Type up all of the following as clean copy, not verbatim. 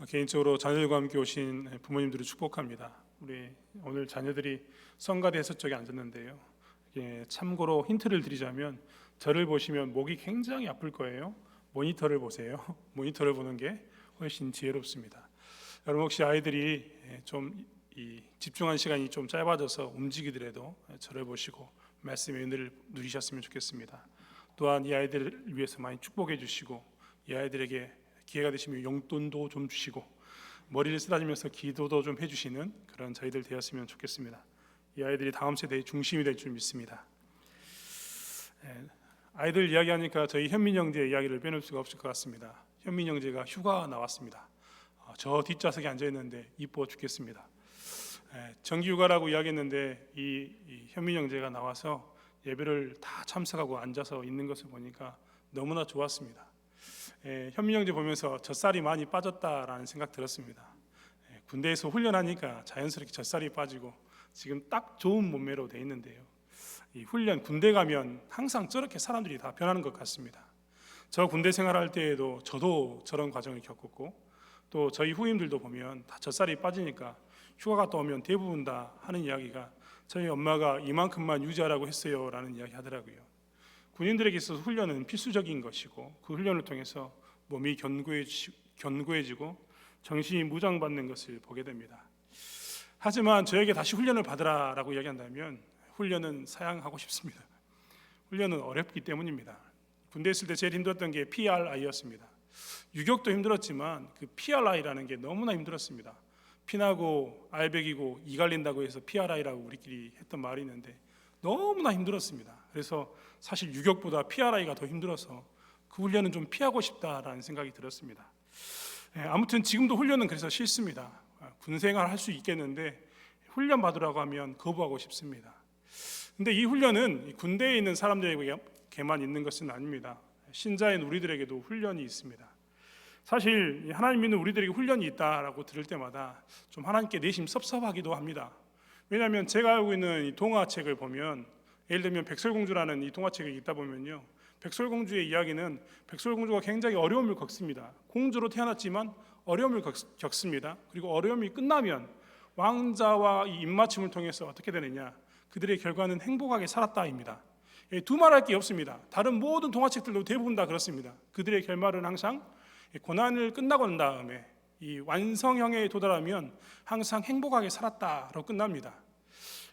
개인적으로 자녀들과 함께 오신 부모님들을 축복합니다. 우리 오늘 자녀들이 성가대 해설 쪽에 앉았는데요. 참고로 힌트를 드리자면 저를 보시면 목이 굉장히 아플 거예요. 모니터를 보세요. 모니터를 보는 게 훨씬 지혜롭습니다. 여러분 혹시 아이들이 좀 집중한 시간이 좀 짧아져서 움직이더라도 저를 보시고 말씀의 은혜를 누리셨으면 좋겠습니다. 또한 이 아이들을 위해서 많이 축복해 주시고 이 아이들에게 기회가 되시면 용돈도 좀 주시고 머리를 쓰다듬으면서 기도도 좀 해주시는 그런 저희들 되었으면 좋겠습니다. 이 아이들이 다음 세대의 중심이 될 줄 믿습니다. 아이들 이야기하니까 저희 현민 형제 이야기를 빼놓을 수가 없을 것 같습니다. 현민 형제가 휴가 나왔습니다. 저 뒷좌석에 앉아 있는데 이뻐 죽겠습니다. 정기 휴가라고 이야기했는데 이 현민 형제가 나와서 예배를 다 참석하고 앉아서 있는 것을 보니까 너무나 좋았습니다. 현민 형제 보면서 젖살이 많이 빠졌다라는 생각 들었습니다. 군대에서 훈련하니까 자연스럽게 젖살이 빠지고 지금 딱 좋은 몸매로 돼 있는데요. 이 훈련 군대 가면 항상 저렇게 사람들이 다 변하는 것 같습니다. 저 군대 생활할 때에도 저도 저런 과정을 겪었고 또 저희 후임들도 보면 다 젖살이 빠지니까 휴가 갔다 오면 대부분 다 하는 이야기가 저희 엄마가 이만큼만 유지하라고 했어요 라는 이야기 하더라고요. 군인들에게 있어서 훈련은 필수적인 것이고 그 훈련을 통해서 몸이 견고해지고 정신이 무장받는 것을 보게 됩니다. 하지만 저에게 다시 훈련을 받으라라고 이야기한다면 훈련은 사양하고 싶습니다. 훈련은 어렵기 때문입니다. 군대 있을 때 제일 힘들었던 게 PRI였습니다. 유격도 힘들었지만 그 PRI라는 게 너무나 힘들었습니다. 피나고 알배기고 이 갈린다고 해서 PRI라고 우리끼리 했던 말이 있는데 너무나 힘들었습니다. 그래서 사실 유격보다 PRI가 더 힘들어서 그 훈련은 좀 피하고 싶다라는 생각이 들었습니다. 아무튼 지금도 훈련은 그래서 싫습니다. 군생활 할 수 있겠는데 훈련 받으라고 하면 거부하고 싶습니다. 근데 이 훈련은 군대에 있는 사람들에게만 있는 것은 아닙니다. 신자인 우리들에게도 훈련이 있습니다. 사실 하나님 믿는 우리들에게 훈련이 있다라고 들을 때마다 좀 하나님께 내심 섭섭하기도 합니다. 왜냐하면 제가 알고 있는 이 동화책을 보면 예를 들면 백설공주라는 이 동화책을 읽다 보면요, 백설공주의 이야기는 백설공주가 굉장히 어려움을 겪습니다. 공주로 태어났지만 어려움을 겪습니다. 그리고 어려움이 끝나면 왕자와 이 입맞춤을 통해서 어떻게 되느냐, 그들의 결과는 행복하게 살았다입니다. 두말할 게 없습니다. 다른 모든 동화책들도 대부분 다 그렇습니다. 그들의 결말은 항상 고난을 끝나고 난 다음에 이 완성형에 도달하면 항상 행복하게 살았다로 끝납니다.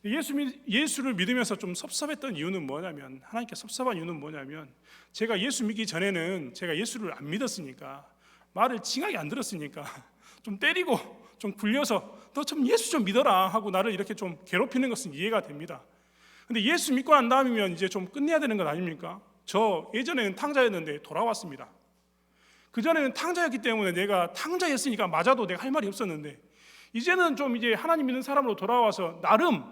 예수를 믿으면서 좀 섭섭했던 이유는 뭐냐면, 하나님께 섭섭한 이유는 뭐냐면, 제가 예수 믿기 전에는 제가 예수를 안 믿었으니까, 말을 징하게 안 들었으니까 좀 때리고 좀 굴려서 너 좀 예수 좀 믿어라 하고 나를 이렇게 좀 괴롭히는 것은 이해가 됩니다. 근데 예수 믿고 난 다음이면 이제 좀 끝내야 되는 것 아닙니까? 저 예전에는 탕자였는데 돌아왔습니다. 그전에는 탕자였기 때문에 내가 탕자였으니까 맞아도 내가 할 말이 없었는데, 이제는 좀 이제 하나님 믿는 사람으로 돌아와서 나름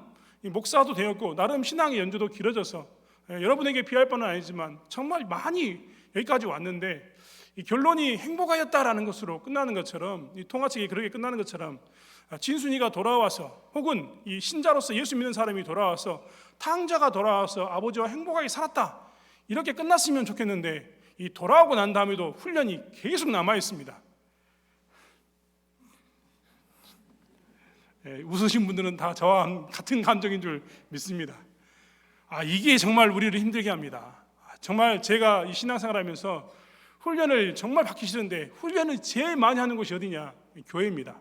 목사도 되었고 나름 신앙의 연조도 길어져서 여러분에게 비할 바는 아니지만 정말 많이 여기까지 왔는데, 이 결론이 행복하였다라는 것으로 끝나는 것처럼, 이 통화책이 그렇게 끝나는 것처럼 진순이가 돌아와서, 혹은 이 신자로서 예수 믿는 사람이 돌아와서, 탕자가 돌아와서 아버지와 행복하게 살았다 이렇게 끝났으면 좋겠는데, 이 돌아오고 난 다음에도 훈련이 계속 남아 있습니다. 웃으신 분들은 다 저와 같은 감정인 줄 믿습니다. 이게 정말 우리를 힘들게 합니다. 정말 제가 이 신앙생활하면서 훈련을 정말 받기 싫은데, 훈련을 제일 많이 하는 곳이 어디냐? 교회입니다.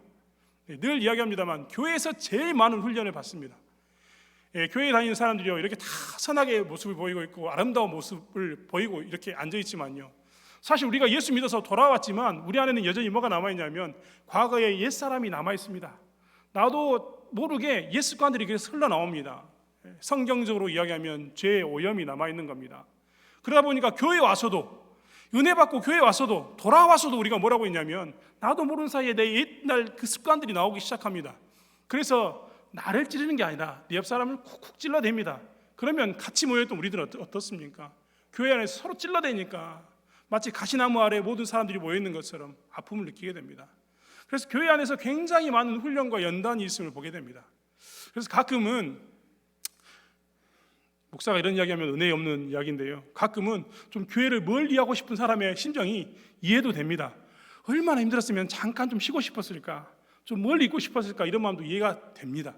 늘 이야기합니다만 교회에서 제일 많은 훈련을 받습니다. 교회에 다니는 사람들이요, 이렇게 다 선하게 모습을 보이고 있고 아름다운 모습을 보이고 이렇게 앉아있지만요, 사실 우리가 예수 믿어서 돌아왔지만 우리 안에는 여전히 뭐가 남아있냐면 과거의 옛사람이 남아있습니다. 나도 모르게 옛 습관들이 그래서 흘러나옵니다. 성경적으로 이야기하면 죄의 오염이 남아있는 겁니다. 그러다 보니까 교회에 와서도, 은혜 받고 교회에 와서도, 돌아와서도 우리가 뭐라고 했냐면 나도 모르는 사이에 내 옛날 그 습관들이 나오기 시작합니다. 그래서 나를 찌르는 게 아니라 내 옆 사람을 쿡쿡 찔러댑니다. 그러면 같이 모여있던 우리들은 어떻습니까? 교회 안에서 서로 찔러대니까 마치 가시나무 아래 모든 사람들이 모여있는 것처럼 아픔을 느끼게 됩니다. 그래서 교회 안에서 굉장히 많은 훈련과 연단이 있음을 보게 됩니다. 그래서 가끔은, 목사가 이런 이야기하면 은혜 없는 이야기인데요, 가끔은 좀 교회를 멀리하고 싶은 사람의 심정이 이해도 됩니다. 얼마나 힘들었으면 잠깐 좀 쉬고 싶었을까, 좀 멀리 있고 싶었을까, 이런 마음도 이해가 됩니다.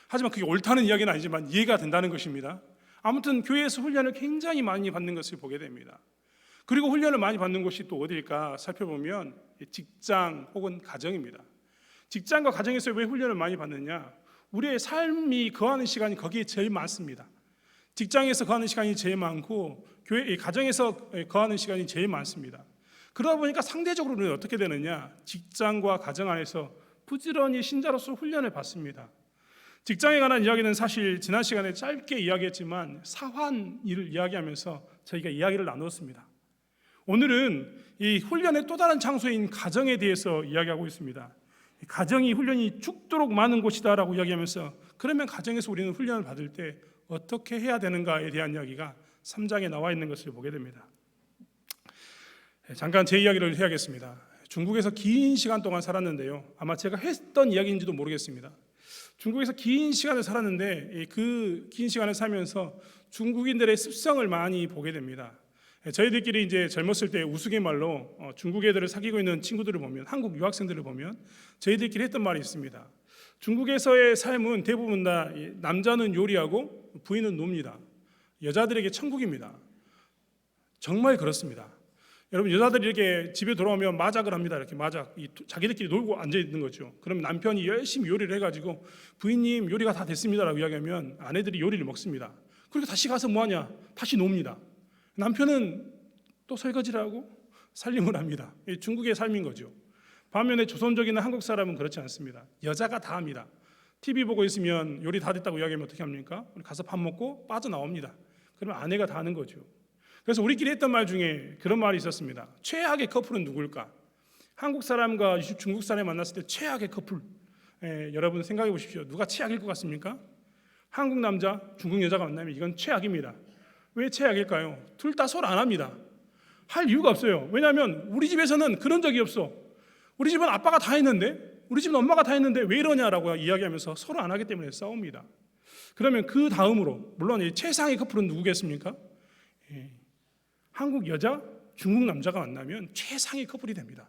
하지만 그게 옳다는 이야기는 아니지만 이해가 된다는 것입니다. 아무튼 교회에서 훈련을 굉장히 많이 받는 것을 보게 됩니다. 그리고 훈련을 많이 받는 곳이 또 어디일까 살펴보면 직장 혹은 가정입니다. 직장과 가정에서 왜 훈련을 많이 받느냐? 우리의 삶이 거하는 시간이 거기에 제일 많습니다. 직장에서 거하는 시간이 제일 많고 가정에서 거하는 시간이 제일 많습니다. 그러다 보니까 상대적으로는 어떻게 되느냐? 직장과 가정 안에서 부지런히 신자로서 훈련을 받습니다. 직장에 관한 이야기는 사실 지난 시간에 짧게 이야기했지만 사환 일을 이야기하면서 저희가 이야기를 나누었습니다. 오늘은 이 훈련의 또 다른 장소인 가정에 대해서 이야기하고 있습니다. 가정이 훈련이 죽도록 많은 곳이다라고 이야기하면서, 그러면 가정에서 우리는 훈련을 받을 때 어떻게 해야 되는가에 대한 이야기가 3장에 나와 있는 것을 보게 됩니다. 잠깐 제 이야기를 해야겠습니다. 중국에서 긴 시간 동안 살았는데요, 아마 제가 했던 이야기인지도 모르겠습니다. 중국에서 긴 시간을 살았는데 그 긴 시간을 살면서 중국인들의 습성을 많이 보게 됩니다. 저희들끼리 이제 젊었을 때 우스갯말로 중국 애들을 사귀고 있는 친구들을 보면, 한국 유학생들을 보면 저희들끼리 했던 말이 있습니다. 중국에서의 삶은 대부분 다 남자는 요리하고 부인은 놉니다. 여자들에게 천국입니다. 정말 그렇습니다. 여러분, 여자들이 이렇게 집에 돌아오면 마작을 합니다. 이렇게 마작, 자기들끼리 놀고 앉아 있는 거죠. 그럼 남편이 열심히 요리를 해가지고 부인님 요리가 다 됐습니다라고 이야기하면 아내들이 요리를 먹습니다. 그리고 다시 가서 뭐하냐? 다시 놉니다. 남편은 또 설거지를 하고 살림을 합니다. 중국의 삶인 거죠. 반면에 조선족이나 한국 사람은 그렇지 않습니다. 여자가 다 합니다. TV 보고 있으면 요리 다 됐다고 이야기하면 어떻게 합니까? 가서 밥 먹고 빠져나옵니다. 그러면 아내가 다 하는 거죠. 그래서 우리끼리 했던 말 중에 그런 말이 있었습니다. 최악의 커플은 누굴까? 한국 사람과 중국 사람이 만났을 때 최악의 커플, 여러분 생각해 보십시오. 누가 최악일 것 같습니까? 한국 남자, 중국 여자가 만나면 이건 최악입니다. 왜 최악일까요? 둘 다 서로 안 합니다. 할 이유가 없어요. 왜냐하면 우리 집에서는 그런 적이 없어. 우리 집은 아빠가 다 했는데, 우리 집은 엄마가 다 했는데 왜 이러냐라고 이야기하면서 서로 안 하기 때문에 싸웁니다. 그러면 그 다음으로, 물론 이 최상의 커플은 누구겠습니까? 한국 여자, 중국 남자가 만나면 최상의 커플이 됩니다.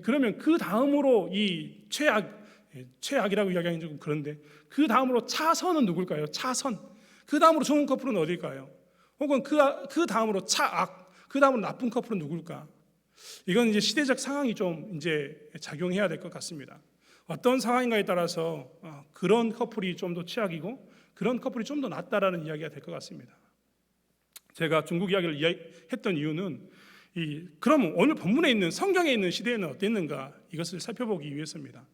그러면 그 다음으로 이 최악이라고 이야기하기는 좀 그런데, 그 다음으로 차선은 누굴까요? 차선. 그 다음으로 좋은 커플은 어딜까요? 혹은 그 다음으로 차악, 그 다음으로 나쁜 커플은 누굴까? 이건 이제 시대적 상황이 좀 이제 작용해야 될 것 같습니다. 어떤 상황인가에 따라서 그런 커플이 좀 더 최악이고 그런 커플이 좀 더 낫다라는 이야기가 될 것 같습니다. 제가 중국 이야기를 했던 이유는 그럼 오늘 본문에 있는 성경에 있는 시대에는 어땠는가, 이것을 살펴보기 위해서입니다.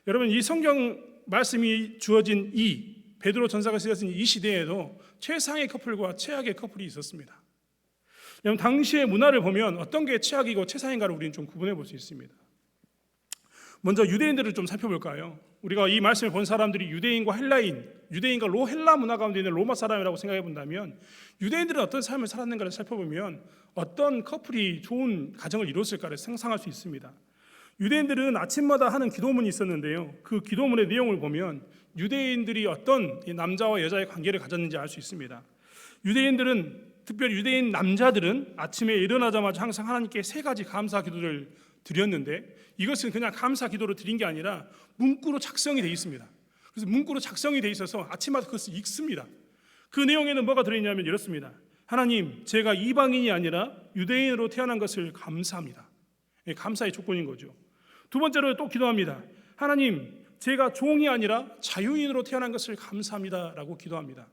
여러분, 이 성경 말씀이 주어진 이 베드로 전서가 쓰여진 이 시대에도 최상의 커플과 최악의 커플이 있었습니다. 여러분, 당시의 문화를 보면 어떤 게 최악이고 최상인가를 우리는 좀 구분해 볼 수 있습니다. 먼저 유대인들을 좀 살펴볼까요? 우리가 이 말씀을 본 사람들이 유대인과 헬라 문화 가운데 있는 로마 사람이라고 생각해 본다면, 유대인들은 어떤 삶을 살았는가를 살펴보면 어떤 커플이 좋은 가정을 이뤘을까를 상상할 수 있습니다. 유대인들은 아침마다 하는 기도문이 있었는데요, 그 기도문의 내용을 보면 유대인들이 어떤 남자와 여자의 관계를 가졌는지 알 수 있습니다. 특별히 유대인 남자들은 아침에 일어나자마자 항상 하나님께 3가지 감사 기도를 드렸는데, 이것은 그냥 감사 기도로 드린 게 아니라 문구로 작성이 되어 있습니다. 그래서 문구로 작성이 되어 있어서 아침마다 그것을 읽습니다. 그 내용에는 뭐가 들어있냐면 이렇습니다. 하나님, 제가 이방인이 아니라 유대인으로 태어난 것을 감사합니다. 감사의 조건인 거죠. 두 번째로 또 기도합니다. 하나님, 제가 종이 아니라 자유인으로 태어난 것을 감사합니다 라고 기도합니다.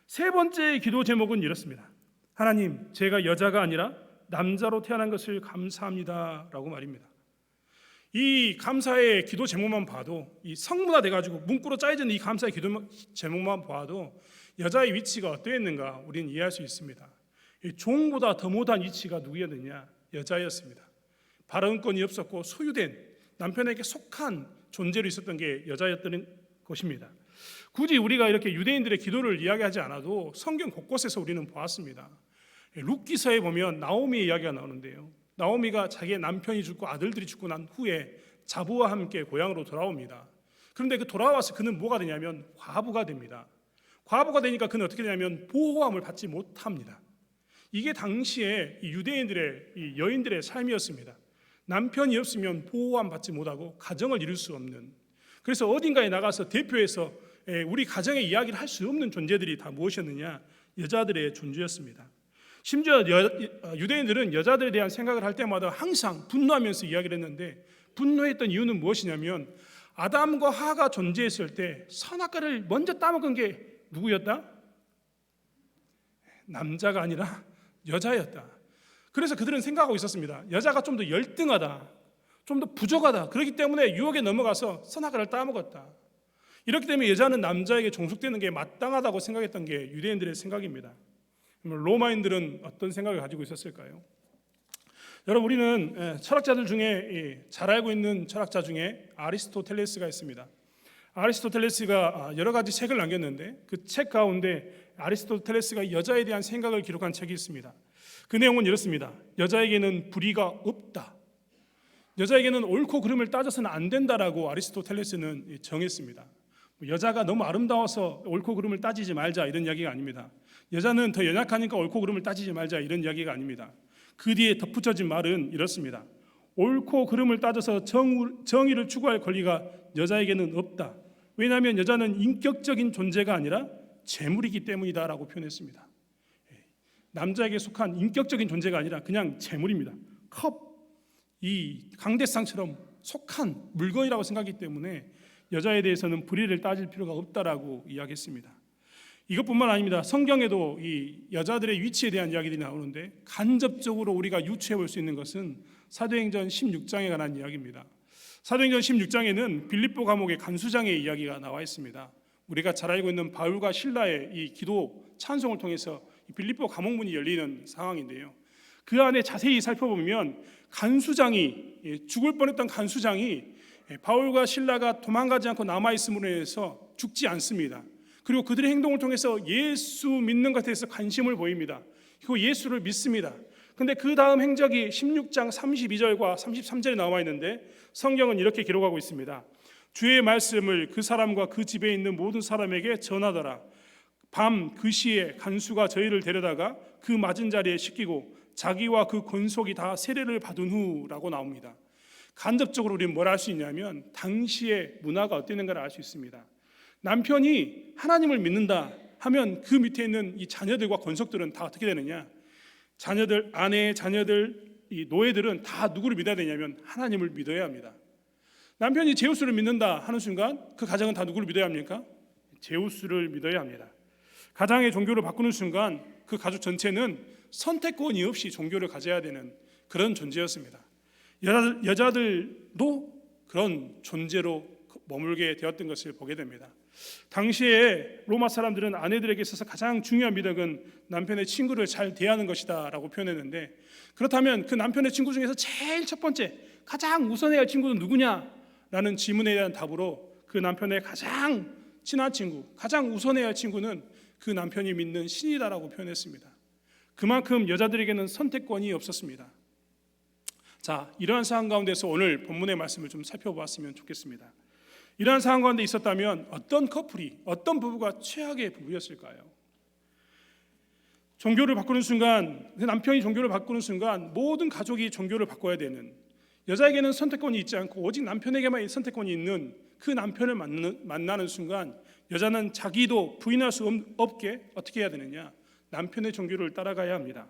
세 번째 기도 제목은 이렇습니다. 하나님, 제가 여자가 아니라 남자로 태어난 것을 감사합니다 라고 말입니다. 이 감사의 기도 제목만 봐도, 이 성문화 돼가지고 문구로 짜여진 이 감사의 기도 제목만 봐도 여자의 위치가 어떠했는가 우리는 이해할 수 있습니다. 이 종보다 더 못한 위치가 누구였느냐? 여자였습니다. 발언권이 없었고 소유된, 남편에게 속한 존재로 있었던 게 여자였던 것입니다. 굳이 우리가 이렇게 유대인들의 기도를 이야기하지 않아도 성경 곳곳에서 우리는 보았습니다. 룻기서에 보면 나오미의 이야기가 나오는데요, 나오미가 자기의 남편이 죽고 아들들이 죽고 난 후에 자부와 함께 고향으로 돌아옵니다. 그런데 그 돌아와서 그는 뭐가 되냐면 과부가 됩니다. 과부가 되니까 그는 어떻게 되냐면 보호함을 받지 못합니다. 이게 당시에 이 유대인들의 이 여인들의 삶이었습니다. 남편이 없으면 보호함 받지 못하고 가정을 이룰 수 없는, 그래서 어딘가에 나가서 대표해서 우리 가정의 이야기를 할 수 없는 존재들이 다 무엇이었느냐? 여자들의 존재였습니다. 심지어 유대인들은 여자들에 대한 생각을 할 때마다 항상 분노하면서 이야기를 했는데, 분노했던 이유는 무엇이냐면 아담과 하가 존재했을 때 선악과를 먼저 따먹은 게 누구였다? 남자가 아니라 여자였다. 그래서 그들은 생각하고 있었습니다. 여자가 좀 더 열등하다, 좀 더 부족하다, 그렇기 때문에 유혹에 넘어가서 선악과를 따먹었다. 이렇기 때문에 여자는 남자에게 종속되는 게 마땅하다고 생각했던 게 유대인들의 생각입니다. 로마인들은 어떤 생각을 가지고 있었을까요? 여러분, 우리는 철학자들 중에 잘 알고 있는 철학자 중에 아리스토텔레스가 있습니다. 아리스토텔레스가 여러 가지 책을 남겼는데 그 책 가운데 아리스토텔레스가 여자에 대한 생각을 기록한 책이 있습니다. 그 내용은 이렇습니다. 여자에게는 불의가 없다, 여자에게는 옳고 그름을 따져서는 안 된다라고 아리스토텔레스는 정했습니다. 여자가 너무 아름다워서 옳고 그름을 따지지 말자, 이런 이야기가 아닙니다. 여자는 더 연약하니까 옳고 그름을 따지지 말자, 이런 이야기가 아닙니다. 그 뒤에 덧붙여진 말은 이렇습니다. 옳고 그름을 따져서 정의를 추구할 권리가 여자에게는 없다. 왜냐하면 여자는 인격적인 존재가 아니라 재물이기 때문이다라고 표현했습니다. 남자에게 속한 인격적인 존재가 아니라 그냥 재물입니다. 이 강대상처럼 속한 물건이라고 생각하기 때문에 여자에 대해서는 불의를 따질 필요가 없다라고 이야기했습니다. 이것뿐만 아닙니다. 성경에도 이 여자들의 위치에 대한 이야기들이 나오는데 간접적으로 우리가 유추해 볼 수 있는 것은 사도행전 16장에 관한 이야기입니다. 사도행전 16장에는 빌립보 감옥의 간수장의 이야기가 나와 있습니다. 우리가 잘 알고 있는 바울과 실라의 이 기도 찬송을 통해서 빌립보 감옥문이 열리는 상황인데요. 그 안에 자세히 살펴보면 간수장이, 죽을 뻔했던 간수장이 바울과 실라가 도망가지 않고 남아있음으로 인해서 죽지 않습니다. 그리고 그들의 행동을 통해서 예수 믿는 것에 대해서 관심을 보입니다. 그리고 예수를 믿습니다. 그런데 그 다음 행적이 16장 32절과 33절에 나와 있는데 성경은 이렇게 기록하고 있습니다. 주의 말씀을 그 사람과 그 집에 있는 모든 사람에게 전하더라. 밤 그 시에 간수가 저희를 데려다가 그 맞은 자리에 싣기고 자기와 그 권속이 다 세례를 받은 후라고 나옵니다. 간접적으로 우리는 뭘 알 수 있냐면 당시의 문화가 어땠는가를 알 수 있습니다. 남편이 하나님을 믿는다 하면 그 밑에 있는 이 자녀들과 권속들은 다 어떻게 되느냐? 자녀들, 아내, 자녀들, 이 노예들은 다 누구를 믿어야 되냐면 하나님을 믿어야 합니다. 남편이 제우스를 믿는다 하는 순간 그 가정은 다 누구를 믿어야 합니까? 제우스를 믿어야 합니다. 가장의 종교를 바꾸는 순간 그 가족 전체는 선택권이 없이 종교를 가져야 되는 그런 존재였습니다. 여자들도 그런 존재로 머물게 되었던 것을 보게 됩니다. 당시에 로마 사람들은 아내들에게 있어서 가장 중요한 미덕은 남편의 친구를 잘 대하는 것이다 라고 표현했는데, 그렇다면 그 남편의 친구 중에서 제일 첫 번째 가장 우선해야 할 친구는 누구냐? 라는 질문에 대한 답으로 그 남편의 가장 친한 친구, 가장 우선해야 할 친구는 그 남편이 믿는 신이다라고 표현했습니다. 그만큼 여자들에게는 선택권이 없었습니다. 자, 이러한 상황 가운데서 오늘 본문의 말씀을 좀 살펴보았으면 좋겠습니다. 이러한 상황 가운데 있었다면 어떤 커플이, 어떤 부부가 최악의 부부였을까요? 종교를 바꾸는 순간, 남편이 종교를 바꾸는 순간 모든 가족이 종교를 바꿔야 되는, 여자에게는 선택권이 있지 않고 오직 남편에게만 선택권이 있는 그 남편을 만나는 순간 여자는 자기도 부인할 수 없게 어떻게 해야 되느냐? 남편의 종교를 따라가야 합니다.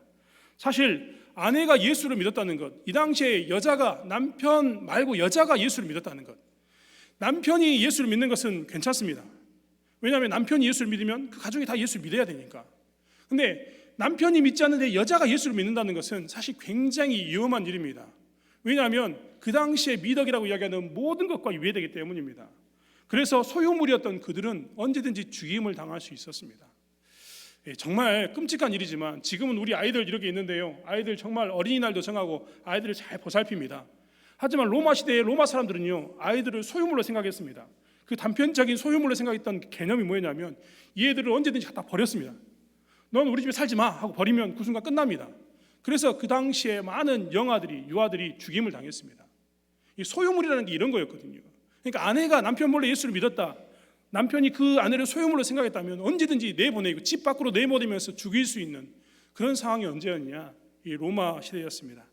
사실 아내가 예수를 믿었다는 것, 이 당시에 여자가, 남편 말고 여자가 예수를 믿었다는 것, 남편이 예수를 믿는 것은 괜찮습니다. 왜냐하면 남편이 예수를 믿으면 그 가족이 다 예수를 믿어야 되니까. 근데 남편이 믿지 않는데 여자가 예수를 믿는다는 것은 사실 굉장히 위험한 일입니다. 왜냐하면 그 당시에 미덕이라고 이야기하는 모든 것과 위배되기 때문입니다. 그래서 소유물이었던 그들은 언제든지 죽임을 당할 수 있었습니다. 정말 끔찍한 일이지만 지금은 우리 아이들 이렇게 있는데요, 아이들 정말 어린이날도 정하고 아이들을 잘 보살핍니다. 하지만 로마 시대의 로마 사람들은요, 아이들을 소유물로 생각했습니다. 그 단편적인 소유물로 생각했던 개념이 뭐냐면 이 애들을 언제든지 갖다 버렸습니다. 넌 우리 집에 살지 마 하고 버리면 그 순간 끝납니다. 그래서 그 당시에 많은 유아들이 죽임을 당했습니다. 이 소유물이라는 게 이런 거였거든요. 그러니까 아내가 남편 몰래 예수를 믿었다, 남편이 그 아내를 소유물로 생각했다면 언제든지 내보내고 집 밖으로 내보내면서 죽일 수 있는 그런 상황이 언제였냐? 이 로마 시대였습니다.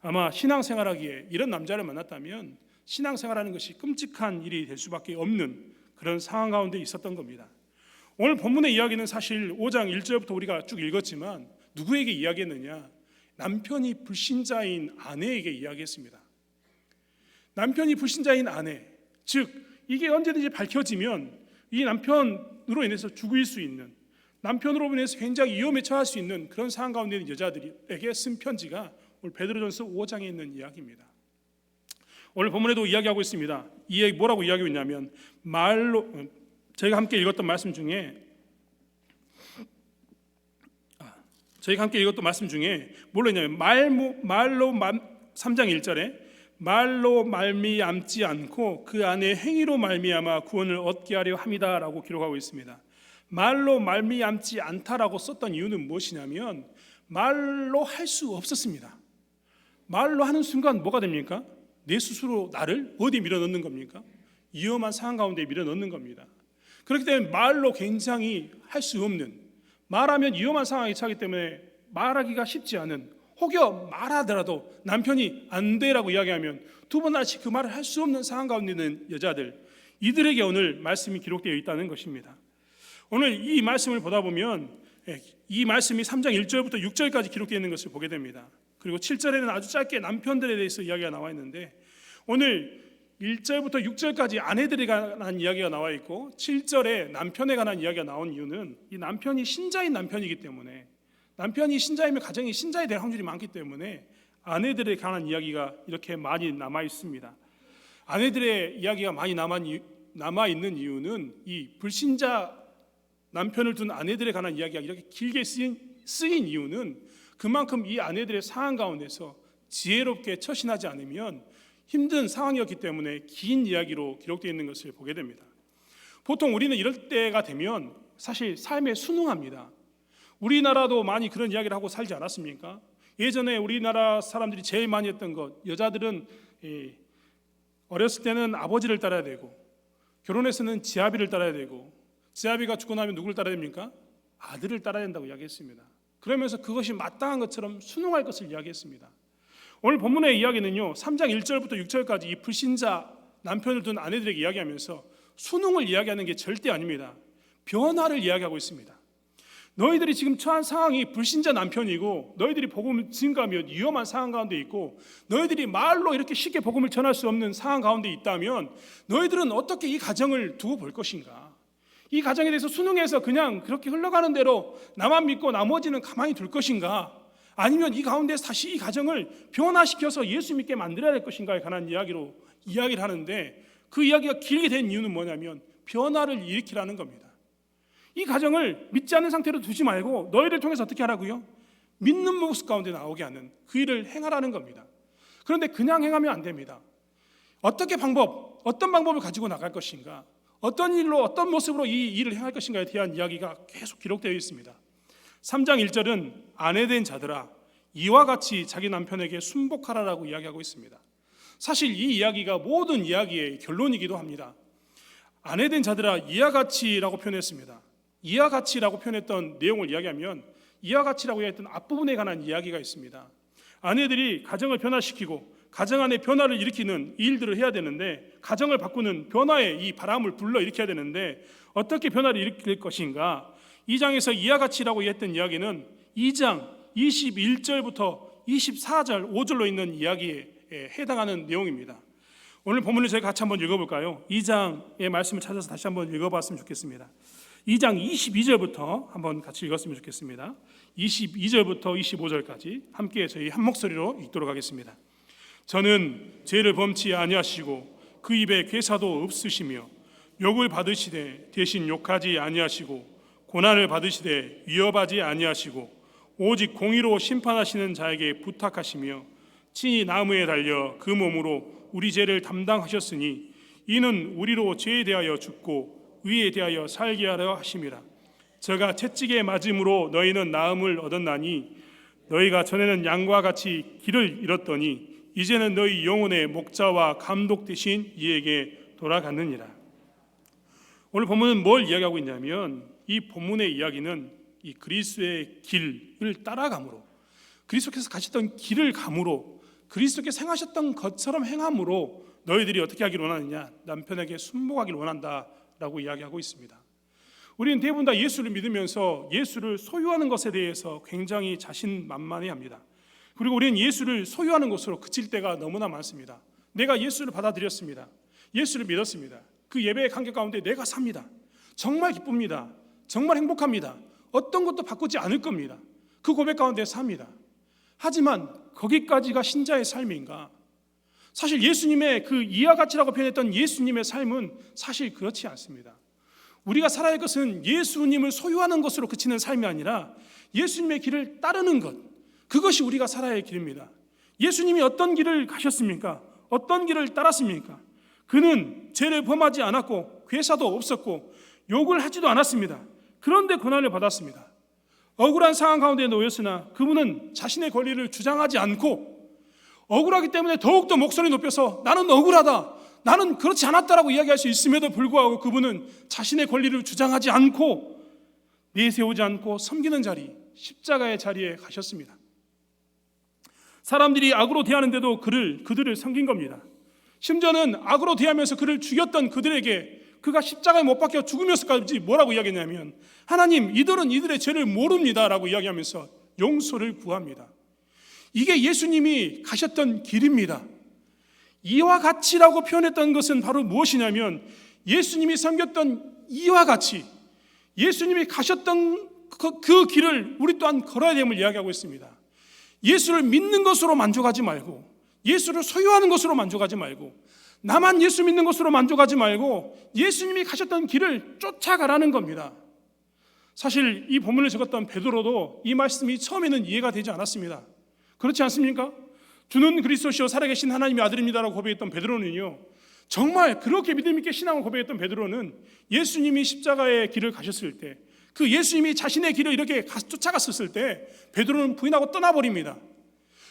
아마 신앙생활하기에 이런 남자를 만났다면 신앙생활하는 것이 끔찍한 일이 될 수밖에 없는 그런 상황 가운데 있었던 겁니다. 오늘 본문의 이야기는 사실 5장 1절부터 우리가 쭉 읽었지만 누구에게 이야기했느냐? 남편이 불신자인 아내에게 이야기했습니다. 남편이 불신자인 아내, 즉 이게 언제든지 밝혀지면 이 남편으로 인해서 죽일 수 있는, 남편으로 인해서 굉장히 위험에 처할 수 있는 그런 상황 가운데 있는 여자들에게 쓴 편지가 오늘 베드로전서 5장에 있는 이야기입니다. 오늘 본문에도 이야기하고 있습니다. 이 얘기 뭐라고 이야기하고 있냐면 말로, 저희가 함께 읽었던 말씀 중에 뭘로 했냐면 말로 3장 1절에 말로 말미암지 않고 그 안에 행위로 말미암아 구원을 얻게 하려 함이다라고 기록하고 있습니다. 말로 말미암지 않다라고 썼던 이유는 무엇이냐면 말로 할 수 없었습니다. 말로 하는 순간 뭐가 됩니까? 내 스스로 나를 어디 밀어넣는 겁니까? 위험한 상황 가운데 밀어넣는 겁니다. 그렇기 때문에 말로 굉장히 할 수 없는, 말하면 위험한 상황에 처하기 때문에 말하기가 쉽지 않은, 혹여 말하더라도 남편이 안 돼라고 이야기하면 두 번 다시 그 말을 할 수 없는 상황 가운데 있는 여자들, 이들에게 오늘 말씀이 기록되어 있다는 것입니다. 오늘 이 말씀을 보다 보면 이 말씀이 3장 1절부터 6절까지 기록되어 있는 것을 보게 됩니다. 그리고 7절에는 아주 짧게 남편들에 대해서 이야기가 나와 있는데 오늘 1절부터 6절까지 아내들에 관한 이야기가 나와 있고 7절에 남편에 관한 이야기가 나온 이유는 이 남편이 신자인 남편이기 때문에, 남편이 신자이면 가정이 신자에 대한 확률이 많기 때문에 아내들에 관한 이야기가 이렇게 많이 남아 있습니다. 아내들의 이야기가 많이 남아 있는 이유는 이 불신자 남편을 둔 아내들에 관한 이야기가 이렇게 길게 쓰인 이유는 그만큼 이 아내들의 상황 가운데서 지혜롭게 처신하지 않으면 힘든 상황이었기 때문에 긴 이야기로 기록되어 있는 것을 보게 됩니다. 보통 우리는 이럴 때가 되면 사실 삶에 순응합니다. 우리나라도 많이 그런 이야기를 하고 살지 않았습니까? 예전에 우리나라 사람들이 제일 많이 했던 것, 여자들은 어렸을 때는 아버지를 따라야 되고 결혼해서는 지아비를 따라야 되고 지아비가 죽고 나면 누구를 따라야 됩니까? 아들을 따라야 된다고 이야기했습니다. 그러면서 그것이 마땅한 것처럼 순응할 것을 이야기했습니다. 오늘 본문의 이야기는요 3장 1절부터 6절까지 이 불신자 남편을 둔 아내들에게 이야기하면서 순응을 이야기하는 게 절대 아닙니다. 변화를 이야기하고 있습니다. 너희들이 지금 처한 상황이 불신자 남편이고 너희들이 복음을 증거하며 위험한 상황 가운데 있고 너희들이 말로 이렇게 쉽게 복음을 전할 수 없는 상황 가운데 있다면 너희들은 어떻게 이 가정을 두고 볼 것인가? 이 가정에 대해서 순응해서 그냥 그렇게 흘러가는 대로 나만 믿고 나머지는 가만히 둘 것인가? 아니면 이 가운데서 다시 이 가정을 변화시켜서 예수 믿게 만들어야 될 것인가에 관한 이야기를 하는데 그 이야기가 길게 된 이유는 뭐냐면 변화를 일으키라는 겁니다. 이 가정을 믿지 않는 상태로 두지 말고 너희를 통해서 어떻게 하라고요? 믿는 모습 가운데 나오게 하는 그 일을 행하라는 겁니다. 그런데 그냥 행하면 안 됩니다. 어떤 방법을 가지고 나갈 것인가? 어떤 일로 어떤 모습으로 이 일을 행할 것인가에 대한 이야기가 계속 기록되어 있습니다. 3장 1절은 아내된 자들아 이와 같이 자기 남편에게 순복하라라고 이야기하고 있습니다. 사실 이 이야기가 모든 이야기의 결론이기도 합니다. 아내된 자들아 이와 같이라고 표현했습니다. 이와 같이라고 표현했던 내용을 이야기하면 이와 같이라고 했던 앞부분에 관한 이야기가 있습니다. 아내들이 가정을 변화시키고 가정 안에 변화를 일으키는 일들을 해야 되는데 가정을 바꾸는 변화의 이 바람을 불러일으켜야 되는데 어떻게 변화를 일으킬 것인가? 2장에서 이와 같이라고 했던 이야기는 2장 21절부터 24절 5절로 있는 이야기에 해당하는 내용입니다. 오늘 본문을 저희 같이 한번 읽어볼까요? 2장의 말씀을 찾아서 다시 한번 읽어봤으면 좋겠습니다. 2장 22절부터 한번 같이 읽었으면 좋겠습니다. 22절부터 25절까지 함께 저희 한 목소리로 읽도록 하겠습니다. 저는 죄를 범치 아니하시고 그 입에 괴사도 없으시며 욕을 받으시되 대신 욕하지 아니하시고 고난을 받으시되 위협하지 아니하시고 오직 공의로 심판하시는 자에게 부탁하시며 친히 나무에 달려 그 몸으로 우리 죄를 담당하셨으니 이는 우리로 죄에 대하여 죽고 의에 대하여 살게 하려 하심이라. 저가 채찍에 맞음으로 너희는 나음을 얻었나니 너희가 전에는 양과 같이 길을 잃었더니 이제는 너희 영혼의 목자와 감독 되신 이에게 돌아갔느니라. 오늘 본문은 뭘 이야기하고 있냐면 이 본문의 이야기는 이 그리스도의 길을 따라감으로 그리스도께서 가셨던 길을 감으로 그리스도께서 행하셨던 것처럼 행함으로 너희들이 어떻게 하길 원하느냐? 남편에게 순복하길 원한다라고 이야기하고 있습니다. 우리는 대부분 다 예수를 믿으면서 예수를 소유하는 것에 대해서 굉장히 자신만만해합니다. 그리고 우리는 예수를 소유하는 것으로 그칠 때가 너무나 많습니다. 내가 예수를 받아들였습니다. 예수를 믿었습니다. 그 예배의 간격 가운데 내가 삽니다. 정말 기쁩니다. 정말 행복합니다. 어떤 것도 바꾸지 않을 겁니다. 그 고백 가운데 삽니다. 하지만 거기까지가 신자의 삶인가? 사실 예수님의 그 이와 같이라고 표현했던 예수님의 삶은 사실 그렇지 않습니다. 우리가 살아야 할 것은 예수님을 소유하는 것으로 그치는 삶이 아니라 예수님의 길을 따르는 것, 그것이 우리가 살아야 할 길입니다. 예수님이 어떤 길을 가셨습니까? 어떤 길을 따랐습니까? 그는 죄를 범하지 않았고 괴사도 없었고 욕을 하지도 않았습니다. 그런데 고난을 받았습니다. 억울한 상황 가운데 놓였으나 그분은 자신의 권리를 주장하지 않고 억울하기 때문에 더욱더 목소리 높여서 나는 억울하다, 나는 그렇지 않았다라고 이야기할 수 있음에도 불구하고 그분은 자신의 권리를 주장하지 않고 내세우지 않고 섬기는 자리, 십자가의 자리에 가셨습니다. 사람들이 악으로 대하는데도 그들을 섬긴 겁니다. 심지어는 악으로 대하면서 그를 죽였던 그들에게 그가 십자가에 못 박혀 죽으면서까지 뭐라고 이야기했냐면 하나님, 이들은 이들의 죄를 모릅니다 라고 이야기하면서 용서를 구합니다. 이게 예수님이 가셨던 길입니다. 이와 같이라고 표현했던 것은 바로 무엇이냐면 예수님이 섬겼던 이와 같이, 예수님이 가셨던 그 길을 우리 또한 걸어야 됨을 이야기하고 있습니다. 예수를 믿는 것으로 만족하지 말고, 예수를 소유하는 것으로 만족하지 말고, 나만 예수 믿는 것으로 만족하지 말고 예수님이 가셨던 길을 쫓아가라는 겁니다. 사실 이 본문을 적었던 베드로도 이 말씀이 처음에는 이해가 되지 않았습니다. 그렇지 않습니까? 주는 그리스도시요 살아계신 하나님의 아들입니다라고 고백했던 베드로는요, 정말 그렇게 믿음 있게 신앙을 고백했던 베드로는 예수님이 십자가의 길을 가셨을 때, 그 예수님이 자신의 길을 이렇게 쫓아갔었을 때 베드로는 부인하고 떠나버립니다.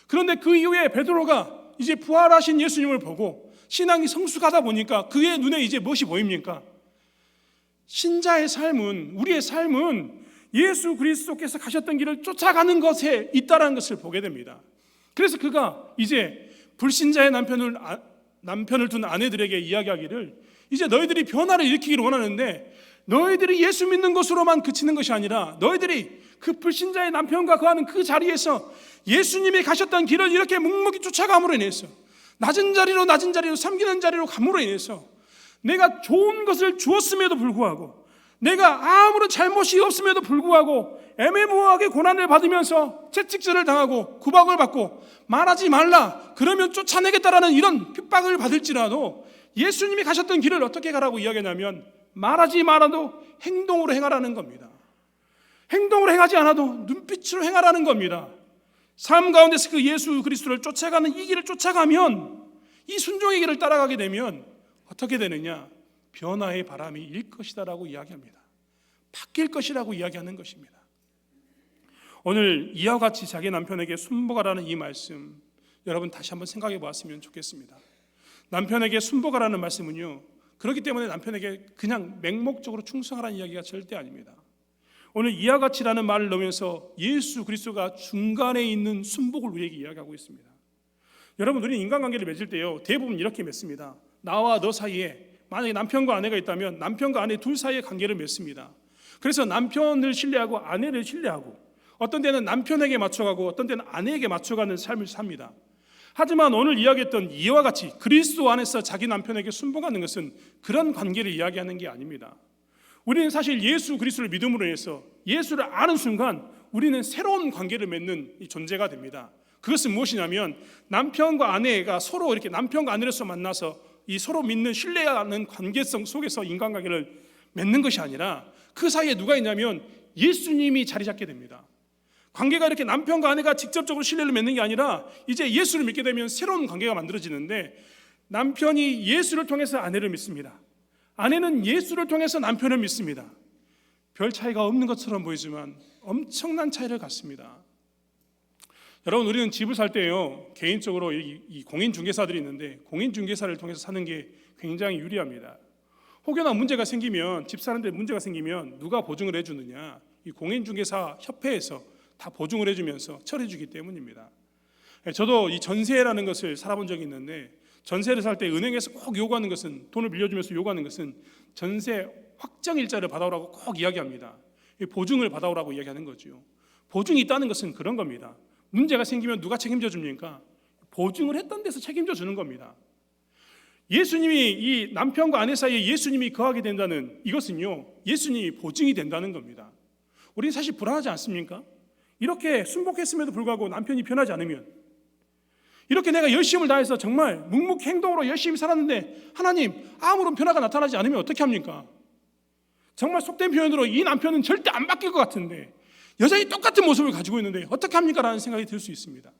그런데 그 이후에 베드로가 이제 부활하신 예수님을 보고 신앙이 성숙하다 보니까 그의 눈에 이제 무엇이 보입니까? 신자의 삶은, 우리의 삶은 예수 그리스도께서 가셨던 길을 쫓아가는 것에 있다는 것을 보게 됩니다. 그래서 그가 이제 불신자의 남편을 둔 아내들에게 이야기하기를, 이제 너희들이 변화를 일으키기를 원하는데 너희들이 예수 믿는 것으로만 그치는 것이 아니라 너희들이 그 불신자의 남편과 거하는 그 자리에서 예수님이 가셨던 길을 이렇게 묵묵히 쫓아감으로 인해서 낮은 자리로 섬기는 자리로 감으로 인해서 내가 좋은 것을 주었음에도 불구하고, 내가 아무런 잘못이 없음에도 불구하고 애매모호하게 고난을 받으면서 채찍질을 당하고 구박을 받고 말하지 말라, 그러면 쫓아내겠다라는 이런 핍박을 받을지라도 예수님이 가셨던 길을 어떻게 가라고 이야기하냐면 말하지 말아도 행동으로 행하라는 겁니다. 행동으로 행하지 않아도 눈빛으로 행하라는 겁니다. 삶 가운데서 그 예수 그리스도를 쫓아가는 이 길을 쫓아가면, 이 순종의 길을 따라가게 되면 어떻게 되느냐? 변화의 바람이 일 것이다라고 이야기합니다. 바뀔 것이라고 이야기하는 것입니다. 오늘 이와 같이 자기 남편에게 순복하라는 이 말씀, 여러분 다시 한번 생각해 보았으면 좋겠습니다. 남편에게 순복하라는 말씀은요, 그렇기 때문에 남편에게 그냥 맹목적으로 충성하라는 이야기가 절대 아닙니다. 오늘 이와 같이라는 말을 넣으면서 예수 그리스도가 중간에 있는 순복을 우리에게 이야기하고 있습니다. 여러분, 우리는 인간관계를 맺을 때요, 대부분 이렇게 맺습니다. 나와 너 사이에 만약에 남편과 아내가 있다면 남편과 아내 둘 사이의 관계를 맺습니다. 그래서 남편을 신뢰하고 아내를 신뢰하고, 어떤 때는 남편에게 맞춰가고 어떤 때는 아내에게 맞춰가는 삶을 삽니다. 하지만 오늘 이야기했던 이와 같이 그리스도 안에서 자기 남편에게 순복하는 것은 그런 관계를 이야기하는 게 아닙니다. 우리는 사실 예수 그리스도를 믿음으로 인해서 예수를 아는 순간 우리는 새로운 관계를 맺는 존재가 됩니다. 그것은 무엇이냐면 남편과 아내가 서로 이렇게 남편과 아내로서 만나서 이 서로 믿는 신뢰하는 관계성 속에서 인간관계를 맺는 것이 아니라 그 사이에 누가 있냐면 예수님이 자리 잡게 됩니다. 관계가 이렇게 남편과 아내가 직접적으로 신뢰를 맺는 게 아니라 이제 예수를 믿게 되면 새로운 관계가 만들어지는데, 남편이 예수를 통해서 아내를 믿습니다. 아내는 예수를 통해서 남편을 믿습니다. 별 차이가 없는 것처럼 보이지만 엄청난 차이를 갖습니다. 여러분, 우리는 집을 살 때요, 개인적으로 이 공인중개사들이 있는데 공인중개사를 통해서 사는 게 굉장히 유리합니다. 혹여나 문제가 생기면, 집 사는데 문제가 생기면 누가 보증을 해주느냐? 이 공인중개사 협회에서 다 보증을 해주면서 처리해주기 때문입니다. 저도 이 전세라는 것을 살아본 적이 있는데, 전세를 살 때 은행에서 꼭 요구하는 것은, 돈을 빌려주면서 요구하는 것은 전세 확정일자를 받아오라고 꼭 이야기합니다. 보증을 받아오라고 이야기하는 거죠. 보증이 있다는 것은 그런 겁니다. 문제가 생기면 누가 책임져 줍니까? 보증을 했던 데서 책임져 주는 겁니다. 예수님이 이 남편과 아내 사이에 예수님이 거하게 된다는 이것은요, 예수님이 보증이 된다는 겁니다. 우리는 사실 불안하지 않습니까? 이렇게 순복했음에도 불구하고 남편이 변하지 않으면, 이렇게 내가 열심을 다해서 정말 묵묵히 행동으로 열심히 살았는데 하나님 아무런 변화가 나타나지 않으면 어떻게 합니까? 정말 속된 표현으로 이 남편은 절대 안 바뀔 것 같은데 여전히 똑같은 모습을 가지고 있는데 어떻게 합니까? 라는 생각이 들 수 있습니다.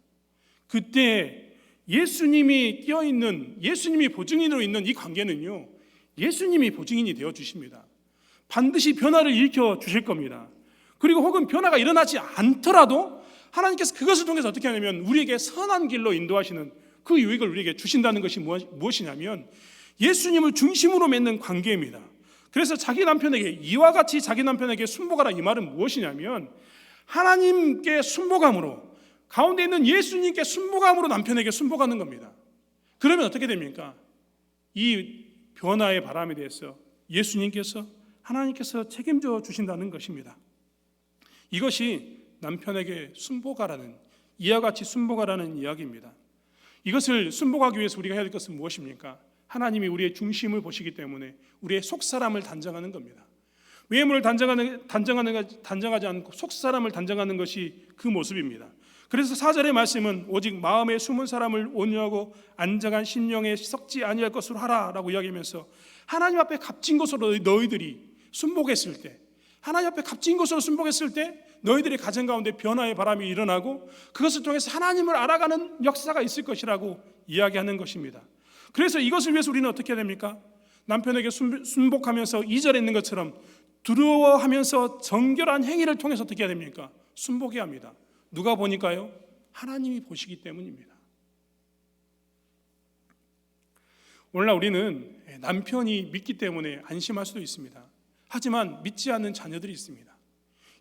그때 예수님이 끼어있는, 예수님이 보증인으로 있는 이 관계는요, 예수님이 보증인이 되어 주십니다. 반드시 변화를 일으켜 주실 겁니다. 그리고 혹은 변화가 일어나지 않더라도 하나님께서 그것을 통해서 어떻게 하냐면 우리에게 선한 길로 인도하시는 그 유익을 우리에게 주신다는 것이 무엇이냐면 예수님을 중심으로 맺는 관계입니다. 그래서 자기 남편에게, 이와 같이 자기 남편에게 순복하라, 이 말은 무엇이냐면 하나님께 순복함으로, 가운데 있는 예수님께 순복함으로 남편에게 순복하는 겁니다. 그러면 어떻게 됩니까? 이 변화의 바람에 대해서 예수님께서, 하나님께서 책임져 주신다는 것입니다. 이것이 남편에게 순복하라는, 이와 같이 순복하라는 이야기입니다. 이것을 순복하기 위해서 우리가 해야 될 것은 무엇입니까? 하나님이 우리의 중심을 보시기 때문에 우리의 속사람을 단정하는 겁니다. 외모를 단정하지 않고 속사람을 단정하는 것이 그 모습입니다. 그래서 4절의 말씀은 오직 마음에 숨은 사람을 온유하고 안정한 심령에 썩지 아니할 것으로 하라라고 이야기하면서 하나님 앞에 값진 것으로 너희들이 순복했을 때, 하나님 앞에 값진 것으로 순복했을 때 너희들의 가정 가운데 변화의 바람이 일어나고 그것을 통해서 하나님을 알아가는 역사가 있을 것이라고 이야기하는 것입니다. 그래서 이것을 위해서 우리는 어떻게 해야 됩니까? 남편에게 순복하면서 2절에 있는 것처럼 두려워하면서 정결한 행위를 통해서 어떻게 해야 됩니까? 순복해야 합니다. 누가 보니까요? 하나님이 보시기 때문입니다. 오늘날 우리는 남편이 믿기 때문에 안심할 수도 있습니다. 하지만 믿지 않는 자녀들이 있습니다.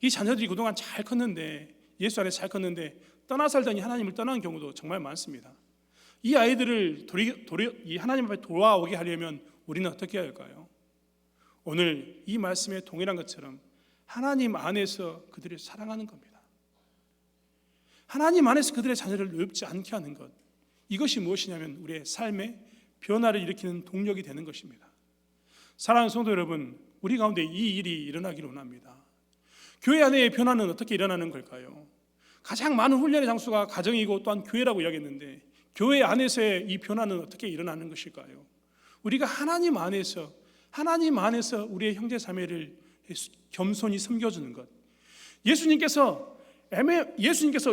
이 자녀들이 그동안 잘 컸는데, 예수 안에 잘 컸는데 떠나 살더니 하나님을 떠나는 경우도 정말 많습니다. 이 아이들을 이 하나님 앞에 돌아오게 하려면 우리는 어떻게 해야 할까요? 오늘 이 말씀에 동일한 것처럼 하나님 안에서 그들을 사랑하는 겁니다. 하나님 안에서 그들의 자녀를 외롭지 않게 하는 것, 이것이 무엇이냐면 우리의 삶에 변화를 일으키는 동력이 되는 것입니다. 사랑하는 성도 여러분, 우리 가운데 이 일이 일어나기를 원합니다. 교회 안의 변화는 어떻게 일어나는 걸까요? 가장 많은 훈련의 장소가 가정이고 또한 교회라고 이야기했는데 교회 안에서의 이 변화는 어떻게 일어나는 것일까요? 우리가 하나님 안에서 우리의 형제 자매를 겸손히 섬겨주는 것. 예수님께서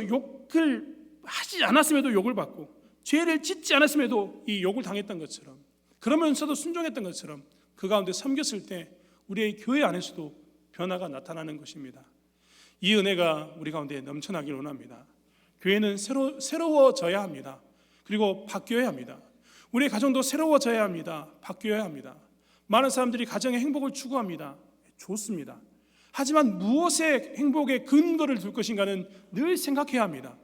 욕을 하지 않았음에도 욕을 받고 죄를 짓지 않았음에도 이 욕을 당했던 것처럼, 그러면서도 순종했던 것처럼 그 가운데 섬겼을 때 우리의 교회 안에서도 변화가 나타나는 것입니다. 이 은혜가 우리 가운데 넘쳐나길 원합니다. 교회는 새로워져야 합니다. 그리고 바뀌어야 합니다. 우리의 가정도 새로워져야 합니다. 바뀌어야 합니다. 많은 사람들이 가정의 행복을 추구합니다. 좋습니다. 하지만 무엇의 행복의 근거를 둘 것인가는 늘 생각해야 합니다.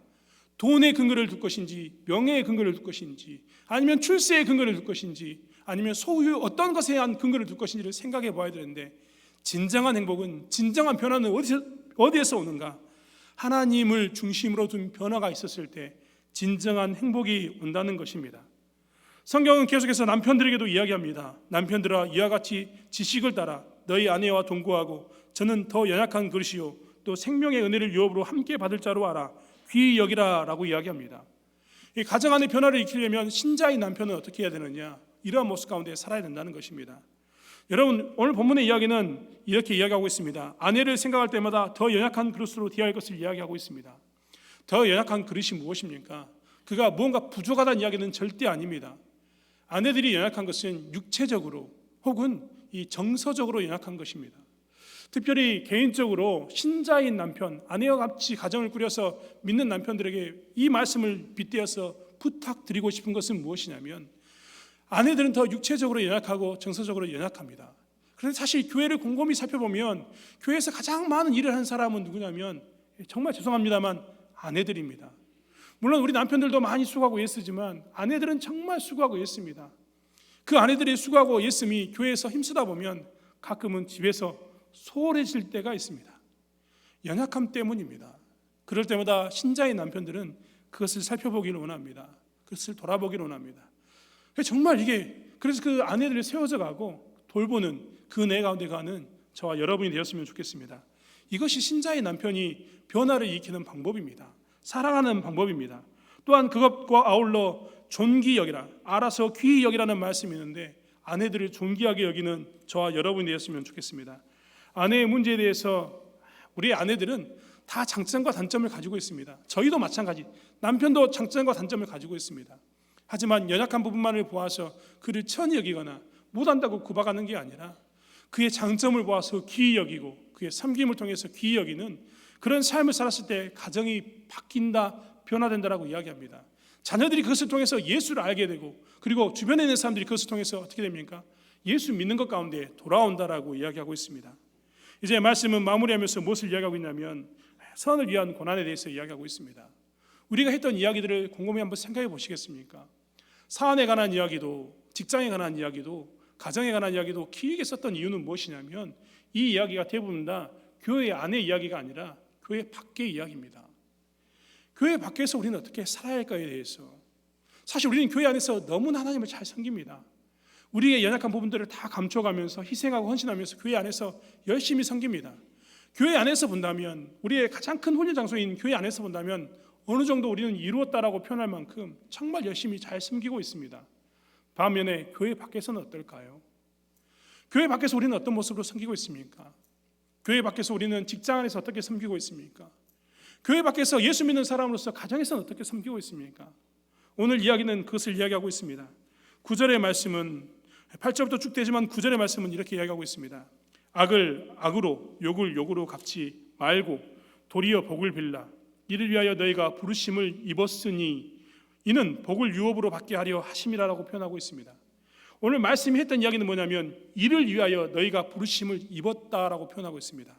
돈의 근거를 둘 것인지, 명예의 근거를 둘 것인지, 아니면 출세의 근거를 둘 것인지, 아니면 소유 어떤 것에 대한 근거를 둘 것인지를 생각해 봐야 되는데, 진정한 행복은, 진정한 변화는 어디에서 오는가? 하나님을 중심으로 둔 변화가 있었을 때 진정한 행복이 온다는 것입니다. 성경은 계속해서 남편들에게도 이야기합니다. 남편들아, 이와 같이 지식을 따라 너희 아내와 동거하고 저는 더 연약한 그릇이요 또 생명의 은혜를 유업으로 함께 받을 자로 알아 귀히 여기라 라고 이야기합니다. 이 가정 안의 변화를 일으키려면 신자인 남편은 어떻게 해야 되느냐? 이러한 모습 가운데 살아야 된다는 것입니다. 여러분, 오늘 본문의 이야기는 이렇게 이야기하고 있습니다. 아내를 생각할 때마다 더 연약한 그릇으로 대할 것을 이야기하고 있습니다. 더 연약한 그릇이 무엇입니까? 그가 무언가 부족하다는 이야기는 절대 아닙니다. 아내들이 연약한 것은 육체적으로 혹은 이 정서적으로 연약한 것입니다. 특별히 개인적으로 신자인 남편, 아내와 같이 가정을 꾸려서 믿는 남편들에게 이 말씀을 빗대어서 부탁드리고 싶은 것은 무엇이냐면, 아내들은 더 육체적으로 연약하고 정서적으로 연약합니다. 그런데 사실 교회를 곰곰이 살펴보면 교회에서 가장 많은 일을 한 사람은 누구냐면, 정말 죄송합니다만 아내들입니다. 물론 우리 남편들도 많이 수고하고 애쓰지만 아내들은 정말 수고하고 애씁니다. 그 아내들이 수고하고 애씀이 교회에서 힘쓰다 보면 가끔은 집에서 소홀해질 때가 있습니다. 연약함 때문입니다. 그럴 때마다 신자의 남편들은 그것을 살펴보기를 원합니다. 그것을 돌아보기를 원합니다. 정말 그래서 그 아내들이 세워져 가고 돌보는 그 내 가운데 가는 저와 여러분이 되었으면 좋겠습니다. 이것이 신자의 남편이 변화를 일으키는 방법입니다. 사랑하는 방법입니다. 또한 그것과 아울러 존귀 여기라, 알아서 귀히 여기라는 말씀이 있는데 아내들을 존귀하게 여기는 저와 여러분이 되었으면 좋겠습니다. 아내의 문제에 대해서 우리 아내들은 다 장점과 단점을 가지고 있습니다. 저희도 마찬가지, 남편도 장점과 단점을 가지고 있습니다. 하지만 연약한 부분만을 보아서 그를 천히 여기거나 못한다고 구박하는 게 아니라 그의 장점을 보아서 귀히 여기고 그의 섬김을 통해서 귀히 여기는 그런 삶을 살았을 때 가정이 바뀐다, 변화된다라고 이야기합니다. 자녀들이 그것을 통해서 예수를 알게 되고 그리고 주변에 있는 사람들이 그것을 통해서 어떻게 됩니까? 예수 믿는 것 가운데 돌아온다라고 이야기하고 있습니다. 이제 말씀은 마무리하면서 무엇을 이야기하고 있냐면 선을 위한 고난에 대해서 이야기하고 있습니다. 우리가 했던 이야기들을 곰곰이 한번 생각해 보시겠습니까? 사안에 관한 이야기도, 직장에 관한 이야기도, 가정에 관한 이야기도 길게 썼던 이유는 무엇이냐면 이 이야기가 대부분 다 교회 안의 이야기가 아니라 교회 밖의 이야기입니다. 교회 밖에서 우리는 어떻게 살아야 할까에 대해서, 사실 우리는 교회 안에서 너무나 하나님을 잘 섬깁니다. 우리의 연약한 부분들을 다 감춰가면서 희생하고 헌신하면서 교회 안에서 열심히 섬깁니다. 교회 안에서 본다면, 우리의 가장 큰 훈련 장소인 교회 안에서 본다면 어느 정도 우리는 이루었다라고 표현할 만큼 정말 열심히 잘 섬기고 있습니다. 반면에 교회 밖에서는 어떨까요? 교회 밖에서 우리는 어떤 모습으로 섬기고 있습니까? 교회 밖에서 우리는 직장 안에서 어떻게 섬기고 있습니까? 교회 밖에서 예수 믿는 사람으로서 가정에서는 어떻게 섬기고 있습니까? 오늘 이야기는 그것을 이야기하고 있습니다. 9절의 말씀은 8절부터 쭉 되지만 9절의 말씀은 이렇게 이야기하고 있습니다. 악을 악으로 욕을 욕으로 갚지 말고 도리어 복을 빌라. 이를 위하여 너희가 부르심을 입었으니 이는 복을 유업으로 받게 하려 하심이라고 표현하고 있습니다. 오늘 말씀이 했던 이야기는 뭐냐면 이를 위하여 너희가 부르심을 입었다라고 표현하고 있습니다.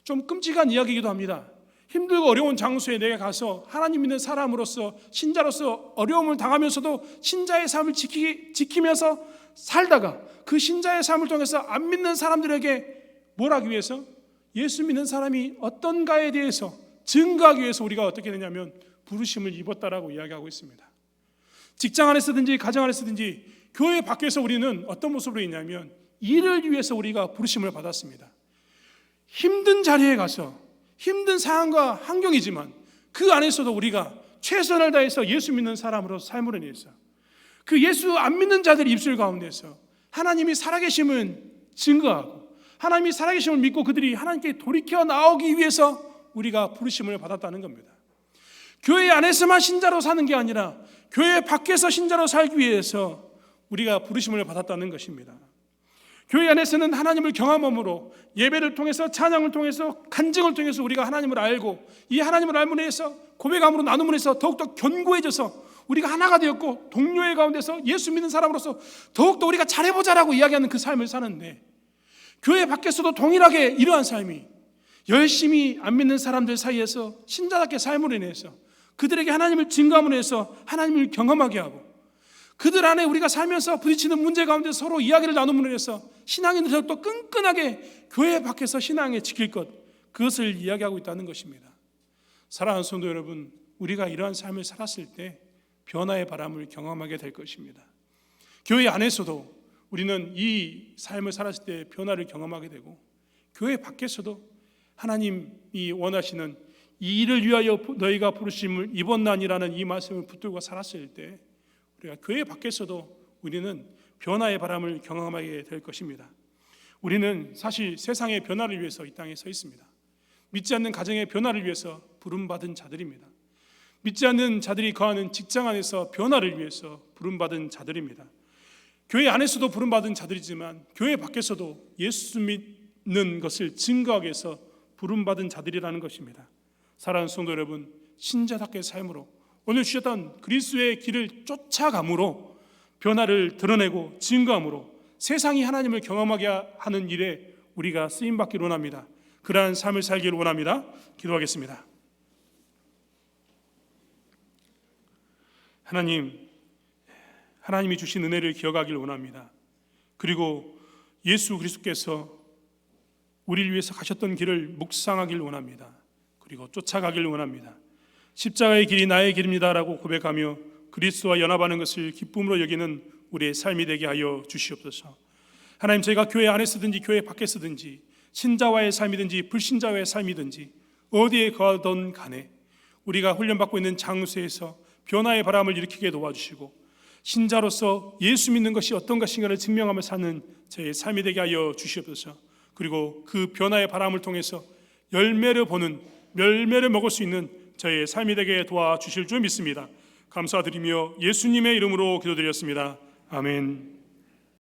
좀 끔찍한 이야기이기도 합니다. 힘들고 어려운 장소에 내가 가서 하나님 믿는 사람으로서, 신자로서 어려움을 당하면서도 신자의 삶을 지키면서 살다가 그 신자의 삶을 통해서 안 믿는 사람들에게 뭘 하기 위해서? 예수 믿는 사람이 어떤가에 대해서 증거하기 위해서 우리가 어떻게 되냐면 부르심을 입었다라고 이야기하고 있습니다. 직장 안에서든지 가정 안에서든지 교회 밖에서 우리는 어떤 모습으로 있냐면 이를 위해서 우리가 부르심을 받았습니다. 힘든 자리에 가서 힘든 상황과 환경이지만 그 안에서도 우리가 최선을 다해서 예수 믿는 사람으로 삶을 위해서 그 예수 안 믿는 자들의 입술 가운데서 하나님이 살아계심을 증거하고 하나님이 살아계심을 믿고 그들이 하나님께 돌이켜 나오기 위해서 우리가 부르심을 받았다는 겁니다. 교회 안에서만 신자로 사는 게 아니라 교회 밖에서 신자로 살기 위해서 우리가 부르심을 받았다는 것입니다. 교회 안에서는 하나님을 경험함으로 예배를 통해서, 찬양을 통해서, 간증을 통해서 우리가 하나님을 알고 이 하나님을 알므로 해서 고백함으로 나눔으로 해서 더욱더 견고해져서 우리가 하나가 되었고 동료의 가운데서 예수 믿는 사람으로서 더욱더 우리가 잘해보자라고 이야기하는 그 삶을 사는데 교회 밖에서도 동일하게 이러한 삶이 열심히 안 믿는 사람들 사이에서 신자답게 삶으로 인해서 그들에게 하나님을 증거함으로 해서 하나님을 경험하게 하고 그들 안에 우리가 살면서 부딪히는 문제 가운데 서로 이야기를 나눔으로 해서 신앙인들 더욱더 끈끈하게 교회 밖에서 신앙에 지킬 것, 그것을 이야기하고 있다는 것입니다. 사랑하는 성도 여러분, 우리가 이러한 삶을 살았을 때 변화의 바람을 경험하게 될 것입니다. 교회 안에서도 우리는 이 삶을 살았을 때 변화를 경험하게 되고 교회 밖에서도 하나님이 원하시는 이 일을 위하여 너희가 부르심을 입었나니라는 이 말씀을 붙들고 살았을 때 우리가 교회 밖에서도 우리는 변화의 바람을 경험하게 될 것입니다. 우리는 사실 세상의 변화를 위해서 이 땅에 서 있습니다. 믿지 않는 가정의 변화를 위해서 부름받은 자들입니다. 믿지 않는 자들이 거하는 직장 안에서 변화를 위해서 부름받은 자들입니다. 교회 안에서도 부름받은 자들이지만 교회 밖에서도 예수 믿는 것을 증거하기 위해서 부름받은 자들이라는 것입니다. 사랑하는 성도 여러분, 신자답게 삶으로 오늘 주셨던 그리스도의 길을 쫓아감으로 변화를 드러내고 증거함으로 세상이 하나님을 경험하게 하는 일에 우리가 쓰임받기를 원합니다. 그러한 삶을 살기를 원합니다. 기도하겠습니다. 하나님이 주신 은혜를 기억하길 원합니다. 그리고 예수 그리스도께서 우리를 위해서 가셨던 길을 묵상하길 원합니다. 그리고 쫓아가길 원합니다. 십자가의 길이 나의 길입니다라고 고백하며 그리스도와 연합하는 것을 기쁨으로 여기는 우리의 삶이 되게 하여 주시옵소서. 하나님, 저희가 교회 안에서든지 교회 밖에서든지 신자와의 삶이든지 불신자와의 삶이든지 어디에 거하던 간에 우리가 훈련받고 있는 장소에서 변화의 바람을 일으키게 도와주시고 신자로서 예수 믿는 것이 어떤 것인가를 증명하며 사는 저의 삶이 되게 하여 주시옵소서. 그리고 그 변화의 바람을 통해서 열매를 먹을 수 있는 저의 삶이 되게 도와주실 줄 믿습니다. 감사드리며 예수님의 이름으로 기도드렸습니다. 아멘.